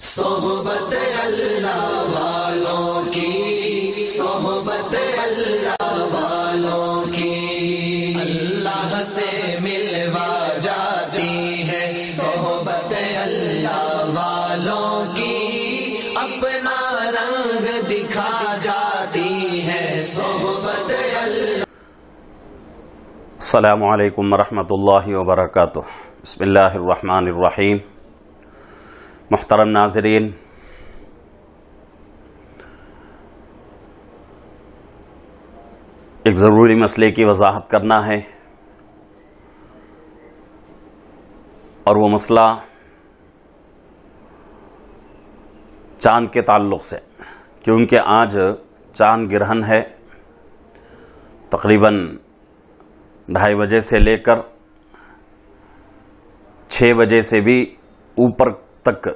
صحبت اللہ والوں کی، صحبت اللہ والوں کی، اللہ سے ملوا جاتی ہے صحبت اللہ والوں کی، اپنا رنگ دکھا جاتی ہے صحبت اللہ۔ السلام علیکم ورحمۃ اللہ وبرکاتہ۔ بسم اللہ الرحمن الرحیم۔ محترم ناظرین، ایک ضروری مسئلے کی وضاحت کرنا ہے، اور وہ مسئلہ چاند کے تعلق سے، کیونکہ آج چاند گرہن ہے۔ تقریباً 2:30 بجے سے لے کر 6 بجے سے بھی اوپر تک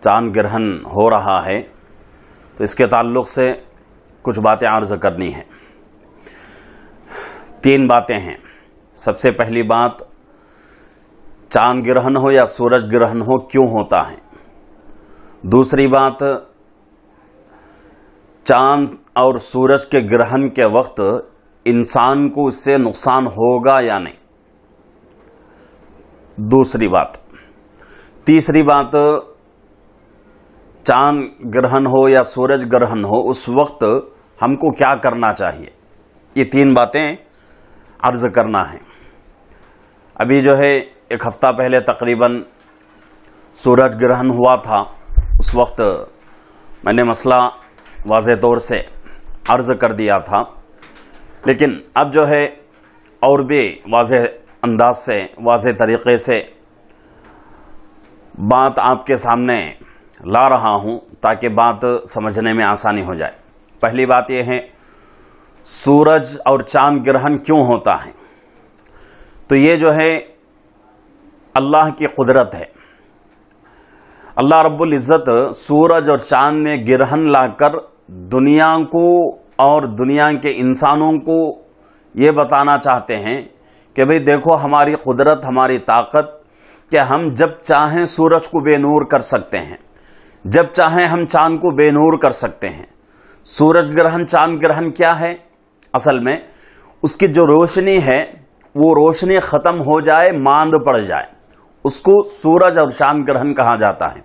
چاند گرہن ہو رہا ہے، تو اس کے تعلق سے کچھ باتیں عرض کرنی ہیں۔ 3 باتیں ہیں۔ سب سے پہلی بات، چاند گرہن ہو یا سورج گرہن ہو کیوں ہوتا ہے۔ دوسری بات، چاند اور سورج کے گرہن کے وقت انسان کو اس سے نقصان ہوگا یا نہیں۔ دوسری بات۔ تیسری بات، چاند گرہن ہو یا سورج گرہن ہو اس وقت ہم کو کیا کرنا چاہیے۔ یہ 3 باتیں عرض کرنا ہے۔ ابھی جو ہے 1 ہفتہ پہلے تقریباً سورج گرہن ہوا تھا، اس وقت میں نے مسئلہ واضح طور سے عرض کر دیا تھا، لیکن اب جو ہے اور بھی واضح انداز سے، واضح طریقے سے بات آپ کے سامنے لا رہا ہوں تاکہ بات سمجھنے میں آسانی ہو جائے۔ پہلی بات یہ ہے، سورج اور چاند گرہن کیوں ہوتا ہے۔ تو یہ جو ہے اللہ کی قدرت ہے۔ اللہ رب العزت سورج اور چاند میں گرہن لا کر دنیا کو اور دنیا کے انسانوں کو یہ بتانا چاہتے ہیں کہ بھئی دیکھو ہماری قدرت، ہماری طاقت، کہ ہم جب چاہیں سورج کو بے نور کر سکتے ہیں، جب چاہیں ہم چاند کو بے نور کر سکتے ہیں۔ سورج گرہن، چاند گرہن کیا ہے؟ اصل میں اس کی جو روشنی ہے وہ روشنی ختم ہو جائے، ماند پڑ جائے، اس کو سورج اور چاند گرہن کہا جاتا ہے۔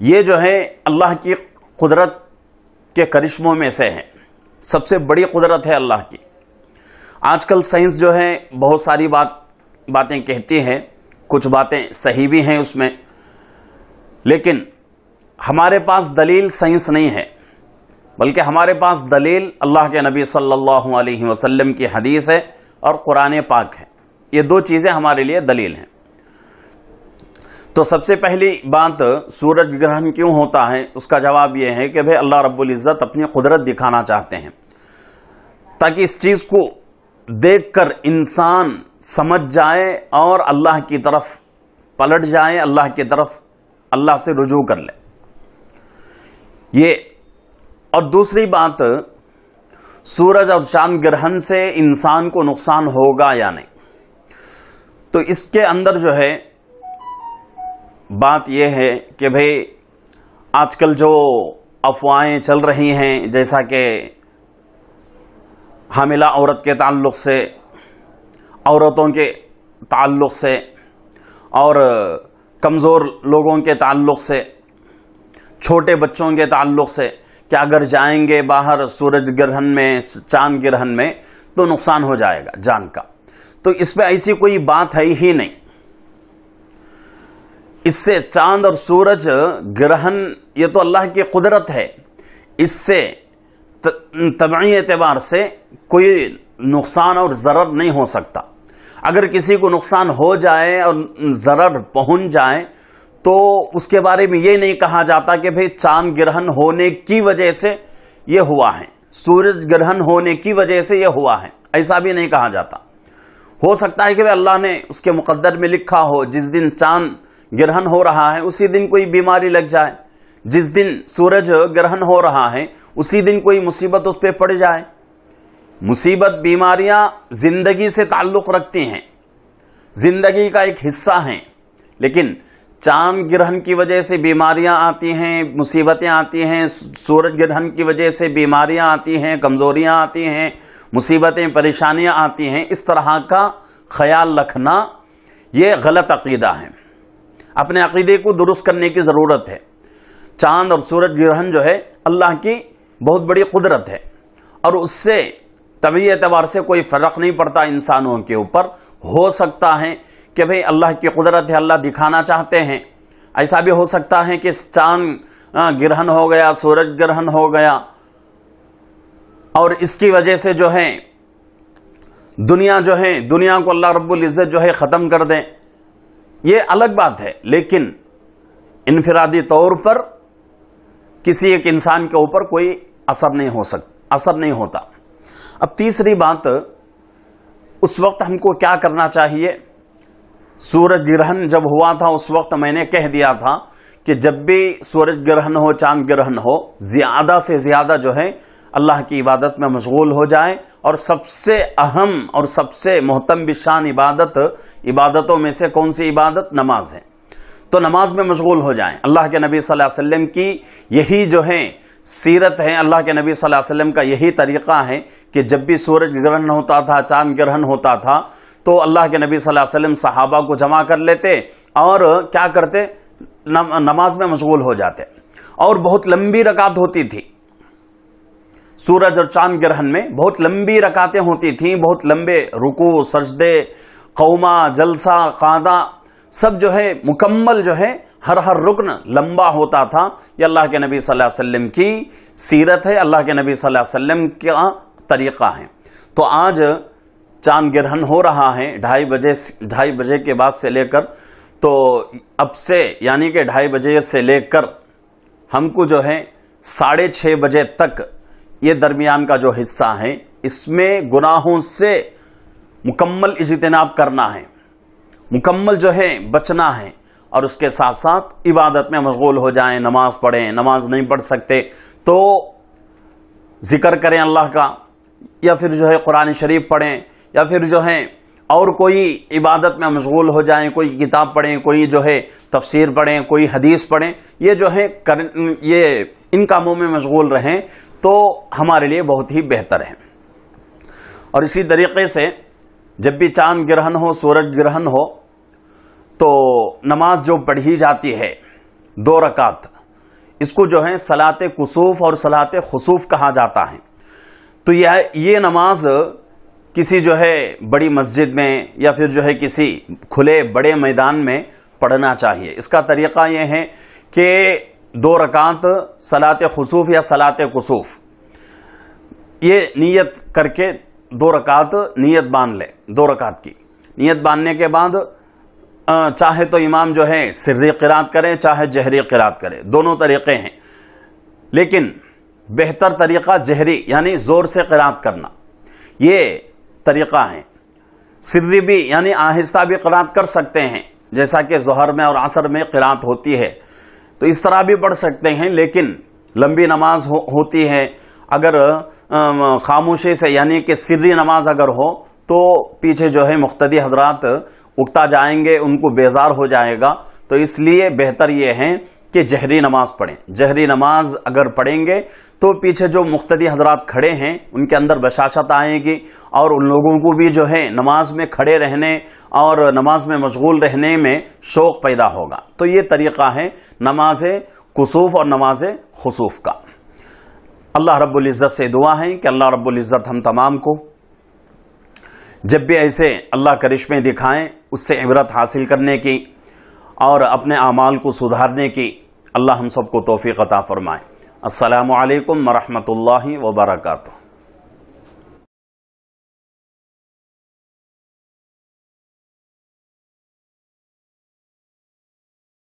یہ جو ہے اللہ کی قدرت کے کرشموں میں سے ہے، سب سے بڑی قدرت ہے اللہ کی۔ آج کل سائنس جو ہے بہت ساری باتیں کہتی ہے، کچھ باتیں صحیح بھی ہیں اس میں، لیکن ہمارے پاس دلیل سائنس نہیں ہے، بلکہ ہمارے پاس دلیل اللہ کے نبی صلی اللہ علیہ وسلم کی حدیث ہے اور قرآن پاک ہے۔ یہ 2 چیزیں ہمارے لیے دلیل ہیں۔ تو سب سے پہلی بات، سورج گرہن کیوں ہوتا ہے، اس کا جواب یہ ہے کہ بھئی اللہ رب العزت اپنی قدرت دکھانا چاہتے ہیں، تاکہ اس چیز کو دیکھ کر انسان سمجھ جائے اور اللہ کی طرف پلٹ جائے، اللہ کی طرف اللہ سے رجوع کر لے۔ یہ اور دوسری بات، سورج اور چاند گرہن سے انسان کو نقصان ہوگا یا نہیں۔ تو اس کے اندر جو ہے بات یہ ہے کہ بھئی آج کل جو افواہیں چل رہی ہیں، جیسا کہ حاملہ عورت کے تعلق سے، عورتوں کے تعلق سے، اور کمزور لوگوں کے تعلق سے، چھوٹے بچوں کے تعلق سے، کہ اگر جائیں گے باہر سورج گرہن میں، چاند گرہن میں، تو نقصان ہو جائے گا جان کا۔ تو اس پہ ایسی کوئی بات ہے ہی نہیں۔ اس سے چاند اور سورج گرہن یہ تو اللہ کی قدرت ہے، اس سے طبعی اعتبار سے کوئی نقصان اور ضرر نہیں ہو سکتا۔ اگر کسی کو نقصان ہو جائے اور ضرر پہنچ جائے تو اس کے بارے میں یہ نہیں کہا جاتا کہ بھئی چاند گرہن ہونے کی وجہ سے یہ ہوا ہے، سورج گرہن ہونے کی وجہ سے یہ ہوا ہے، ایسا بھی نہیں کہا جاتا۔ ہو سکتا ہے کہ اللہ نے اس کے مقدر میں لکھا ہو، جس دن چاند گرہن ہو رہا ہے اسی دن کوئی بیماری لگ جائے، جس دن سورج گرہن ہو رہا ہے اسی دن کوئی مصیبت اس پہ پڑ جائے۔ مصیبت، بیماریاں زندگی سے تعلق رکھتی ہیں، زندگی کا ایک حصہ ہیں، لیکن چاند گرہن کی وجہ سے بیماریاں آتی ہیں، مصیبتیں آتی ہیں، سورج گرہن کی وجہ سے بیماریاں آتی ہیں، کمزوریاں آتی ہیں، مصیبتیں پریشانیاں آتی ہیں، اس طرح کا خیال رکھنا یہ غلط عقیدہ ہے۔ اپنے عقیدے کو درست کرنے کی ضرورت ہے۔ چاند اور سورج گرہن جو ہے اللہ کی بہت بڑی قدرت ہے، اور اس سے طبعی اعتبار سے کوئی فرق نہیں پڑتا انسانوں کے اوپر۔ ہو سکتا ہے کہ بھئی اللہ کی قدرت ہے، اللہ دکھانا چاہتے ہیں، ایسا بھی ہو سکتا ہے کہ چاند گرہن ہو گیا، سورج گرہن ہو گیا، اور اس کی وجہ سے جو ہے دنیا کو اللہ رب العزت جو ہے ختم کر دیں، یہ الگ بات ہے۔ لیکن انفرادی طور پر کسی ایک انسان کے اوپر کوئی اثر نہیں ہوتا۔ اب تیسری بات، اس وقت ہم کو کیا کرنا چاہیے؟ سورج گرہن جب ہوا تھا اس وقت میں نے کہہ دیا تھا کہ جب بھی سورج گرہن ہو، چاند گرہن ہو، زیادہ سے زیادہ جو ہے اللہ کی عبادت میں مشغول ہو جائیں، اور سب سے اہم اور سب سے محتم بشان عبادتوں میں سے کون سی عبادت؟ نماز ہے۔ تو نماز میں مشغول ہو جائیں۔ اللہ کے نبی صلی اللہ علیہ وسلم کی یہی جو ہے سیرت ہے، اللہ کے نبی صلی اللہ علیہ وسلم کا یہی طریقہ ہے کہ جب بھی سورج گرہن ہوتا تھا، چاند گرہن ہوتا تھا، تو اللہ کے نبی صلی اللہ علیہ وسلم صحابہ کو جمع کر لیتے اور کیا کرتے؟ نماز میں مشغول ہو جاتے، اور بہت لمبی رکعت ہوتی تھی۔ سورج اور چاند گرہن میں بہت لمبی رکعتیں ہوتی تھیں، بہت لمبے رکوع، سجدے، قومہ، جلسہ، قعدہ، سب جو ہے مکمل جو ہے ہر رکن لمبا ہوتا تھا۔ یہ اللہ کے نبی صلی اللہ علیہ وسلم کی سیرت ہے، اللہ کے نبی صلی اللہ علیہ وسلم کا طریقہ ہے۔ تو آج چاند گرہن ہو رہا ہے 2:30 بجے کے بعد سے لے کر، تو اب سے یعنی کہ 2:30 بجے سے لے کر ہم کو جو ہے 6:30 بجے تک یہ درمیان کا جو حصہ ہے، اس میں گناہوں سے مکمل اجتناب کرنا ہے، مکمل جو ہے بچنا ہے، اور اس کے ساتھ ساتھ عبادت میں مشغول ہو جائیں، نماز پڑھیں، نماز نہیں پڑھ سکتے تو ذکر کریں اللہ کا، یا پھر جو ہے قرآن شریف پڑھیں، یا پھر جو ہے اور کوئی عبادت میں مشغول ہو جائیں، کوئی کتاب پڑھیں، کوئی جو ہے تفسیر پڑھیں، کوئی حدیث پڑھیں، یہ جو ہے یہ ان کاموں میں مشغول رہیں تو ہمارے لیے بہت ہی بہتر ہے۔ اور اسی طریقے سے جب بھی چاند گرہن ہو، سورج گرہن ہو، تو نماز جو پڑھی جاتی ہے 2 رکعت، اس کو جو ہے صلاۃ کسوف اور صلاۃ خسوف کہا جاتا ہے۔ تو یہ نماز کسی جو ہے بڑی مسجد میں یا پھر جو ہے کسی کھلے بڑے میدان میں پڑھنا چاہیے۔ اس کا طریقہ یہ ہے کہ 2 رکعت صلاۃ خسوف یا صلاۃ کسوف، یہ نیت کر کے 2 رکعت نیت باندھ لے، 2 رکعت کی نیت باندھنے کے بعد چاہے تو امام جو ہے سری قرات کرے، چاہے جہری قرات کرے، دونوں طریقے ہیں، لیکن بہتر طریقہ جہری یعنی زور سے قرات کرنا، یہ طریقہ ہے۔ سری بھی یعنی آہستہ بھی قرات کر سکتے ہیں، جیسا کہ ظہر میں اور عصر میں قرات ہوتی ہے، تو اس طرح بھی پڑھ سکتے ہیں۔ لیکن لمبی نماز ہوتی ہے، اگر خاموشی سے یعنی کہ سری نماز اگر ہو تو پیچھے جو ہے مقتدی حضرات اکتا جائیں گے، ان کو بیزار ہو جائے گا، تو اس لیے بہتر یہ ہے کہ جہری نماز پڑھیں۔ جہری نماز اگر پڑھیں گے تو پیچھے جو مقتدی حضرات کھڑے ہیں ان کے اندر بشاشت آئے گی، اور ان لوگوں کو بھی جو ہے نماز میں کھڑے رہنے اور نماز میں مشغول رہنے میں شوق پیدا ہوگا۔ تو یہ طریقہ ہے نماز کسوف اور نماز خسوف کا۔ اللہ رب العزت سے دعا ہے کہ اللہ رب العزت ہم تمام کو جب بھی ایسے اللہ کرشمے دکھائیں اس سے عبرت حاصل کرنے کی اور اپنے اعمال کو سدھارنے کی اللہ ہم سب کو توفیق عطا فرمائے۔ السلام علیکم ورحمۃ اللہ وبرکاتہ۔